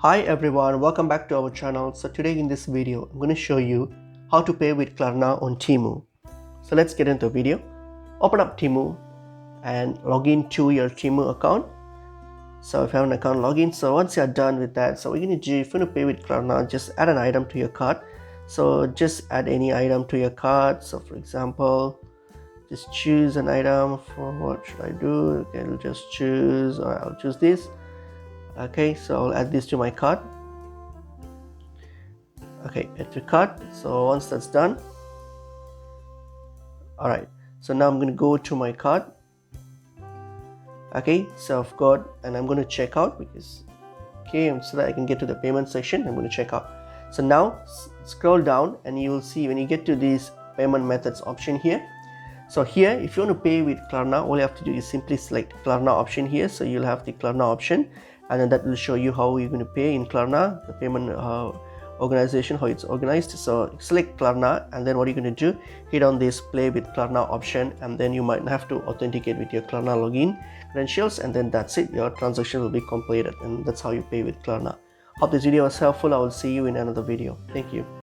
Hi everyone, welcome back to our channel. So today in this video, I'm going to show you how to pay with Klarna on Temu. So let's get into the video. Open up Temu and log in to your Temu account. So if you have an account, log in. So once you're done with that, so what you're going to do, if you want to pay with Klarna, just add an item to your cart. So just add any item to your cart. So for example, just choose an item. For what should I do? Okay, I'll just choose, or I'll choose this. Okay, so I'll add this to my cart. Okay, add to cart. So once that's done, all right, so now I'm going to go to my cart. Okay, so I've got, and I'm going to check out because so that I can get to the payment section. I'm going to check out. So now scroll down and you will see when you get to this payment methods option here. So here, if you want to pay with Klarna, all you have to do is simply select Klarna option here. So you'll have the Klarna option, and then that will show you how you're going to pay in Klarna, the payment organization, how it's organized. So select Klarna, and then what you're going to do, hit on this play with Klarna option, and then you might have to authenticate with your Klarna login credentials, and then that's it. Your transaction will be completed, and that's how you pay with Klarna. Hope this video was helpful. I will see you in another video. Thank you.